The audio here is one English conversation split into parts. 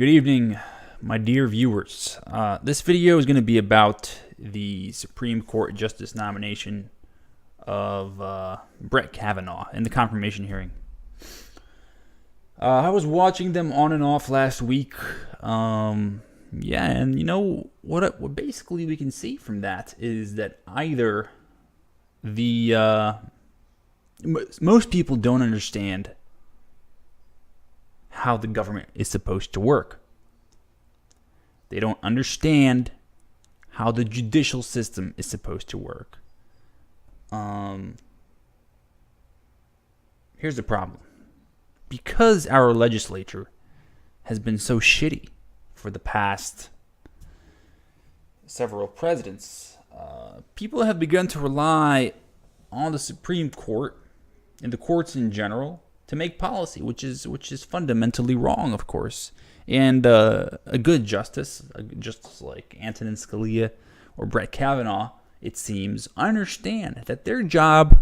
Good evening, my dear viewers. This video is going to be about the Supreme Court Justice nomination of Brett Kavanaugh in the confirmation hearing. I was watching them on and off last week. And you know what basically we can see from that is that either most people don't understand how the government is supposed to work. They don't understand how the judicial system is supposed to work. Here's the problem. Because our legislature has been so shitty for the past several presidents, people have begun to rely on the Supreme Court and the courts in general to make policy, which is fundamentally wrong, of course. And a good justice like Antonin Scalia or Brett Kavanaugh, it seems, understand that their job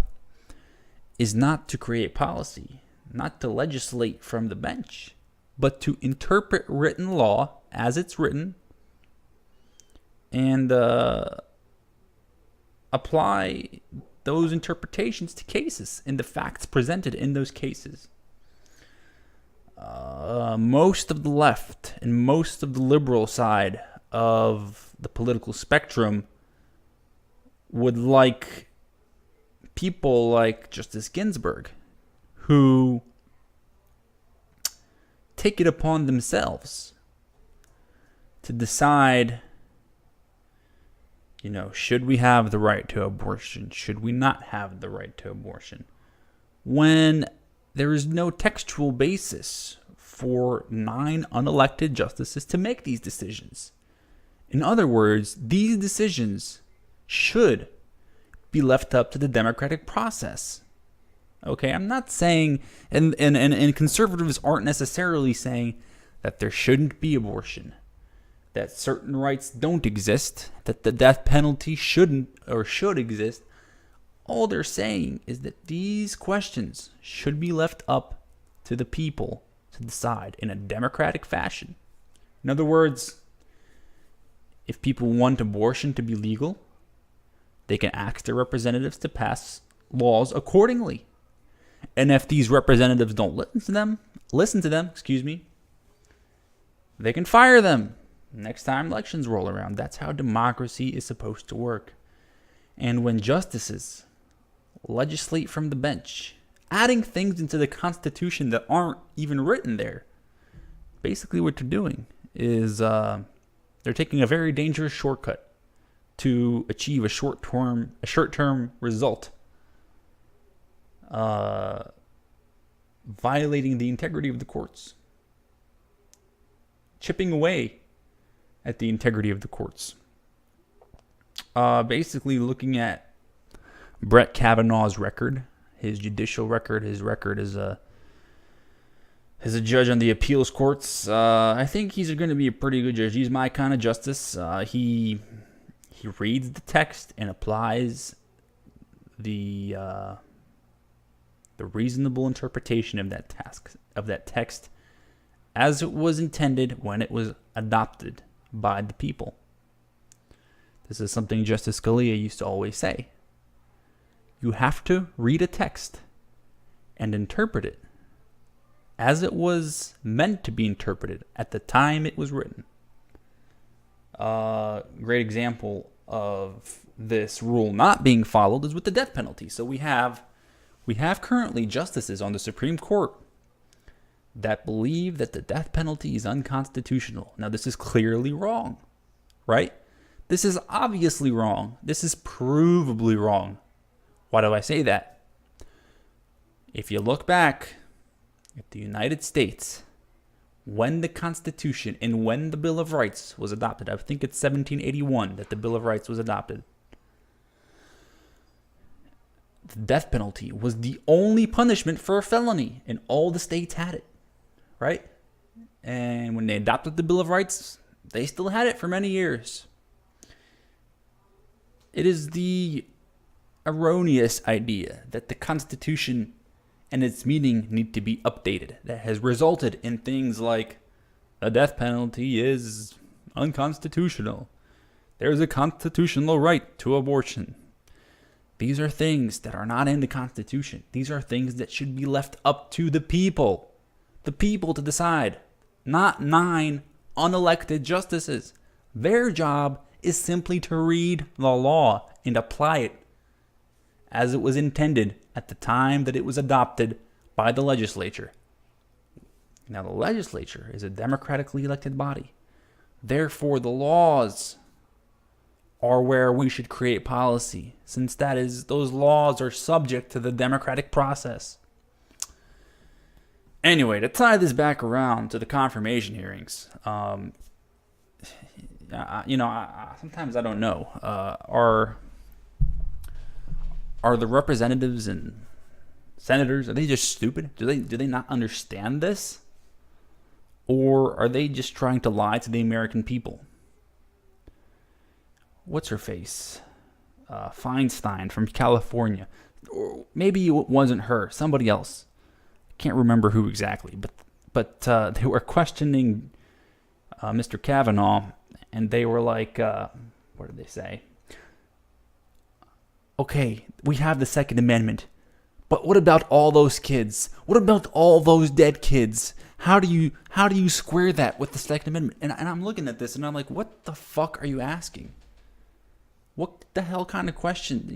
is not to create policy, not to legislate from the bench, but to interpret written law as it's written and apply those interpretations to cases and the facts presented in those cases. Most of the left and most of the liberal side of the political spectrum would like people like Justice Ginsburg, who take it upon themselves to decide, should we have the right to abortion? Should we not have the right to abortion? When there is no textual basis for 9 unelected justices to make these decisions. In other words, these decisions should be left up to the democratic process. Okay, I'm not saying, and conservatives aren't necessarily saying that there shouldn't be abortion, that certain rights don't exist, that the death penalty shouldn't or should exist. All they're saying is that these questions should be left up to the people to decide in a democratic fashion. In other words, if people want abortion to be legal, they can ask their representatives to pass laws accordingly. And if these representatives don't listen to them, they can fire them next time elections roll around. That's how democracy is supposed to work. And when justices legislate from the bench, adding things into the Constitution that aren't even written there, basically what they're doing is they're taking a very dangerous shortcut to achieve a short-term result, violating the integrity of the courts, chipping away at the integrity of the courts. Basically looking at Brett Kavanaugh's record, his judicial record, his record as a judge on the appeals courts. I think he's going to be a pretty good judge. He's my kind of justice. He reads the text and applies the reasonable interpretation of that text as it was intended when it was adopted by the people. This is something Justice Scalia used to always say. You have to read a text and interpret it as it was meant to be interpreted at the time it was written. Great example of this rule not being followed is with the death penalty. So we have currently justices on the Supreme Court that believe that the death penalty is unconstitutional. Now, this is clearly wrong, right? This is obviously wrong. This is provably wrong. Why do I say that? If you look back at the United States, when the Constitution and when the Bill of Rights was adopted, I think it's 1781 that the Bill of Rights was adopted, the death penalty was the only punishment for a felony, and all the states had it, right? And when they adopted the Bill of Rights, they still had it for many years. It is the erroneous idea that the Constitution and its meaning need to be updated that has resulted in things like the death penalty is unconstitutional. There's a constitutional right to abortion. These are things that are not in the Constitution. These are things that should be left up to the people. The people to decide, not 9 unelected justices. Their job is simply to read the law and apply it as it was intended at the time that it was adopted by the legislature. Now, the legislature is a democratically elected body. Therefore, the laws are where we should create policy, since those laws are subject to the democratic process. Anyway, to tie this back around to the confirmation hearings, sometimes I don't know. Are the representatives and senators, are they just stupid? Do they not understand this? Or are they just trying to lie to the American people? What's her face? Feinstein from California. Or maybe it wasn't her, somebody else. I can't remember who exactly, but they were questioning Mr. Kavanaugh, and they were like, what did they say? Okay, we have the Second Amendment, but what about all those kids? What about all those dead kids? How do you square that with the Second Amendment? And I'm looking at this, and I'm like, what the fuck are you asking? What the hell kind of question?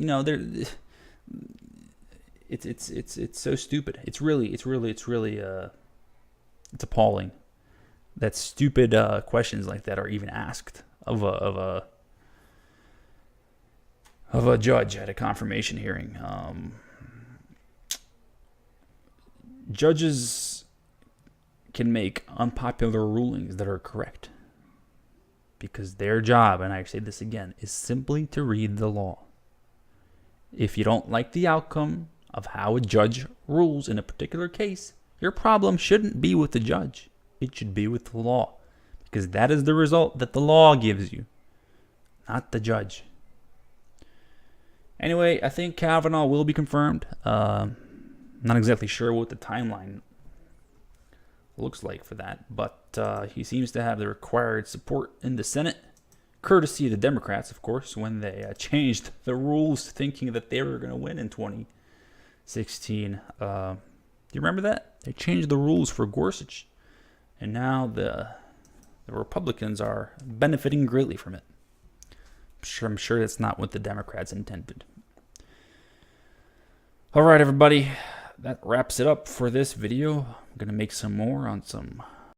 It's so stupid. It's appalling that stupid questions like that are even asked of a judge at a confirmation hearing. Judges can make unpopular rulings that are correct, because their job, and I say this again, is simply to read the law. If you don't like the outcome of how a judge rules in a particular case, your problem shouldn't be with the judge. It should be with the law, because that is the result that the law gives you, not the judge. Anyway, I think Kavanaugh will be confirmed. Not exactly sure what the timeline looks like for that, but he seems to have the required support in the Senate, courtesy of the Democrats, of course, when they changed the rules thinking that they were going to win in 2016. Do you remember that? They changed the rules for Gorsuch, and now the Republicans are benefiting greatly from it. I'm sure that's not what the Democrats intended. All right, everybody. That wraps it up for this video. I'm going to make some more on some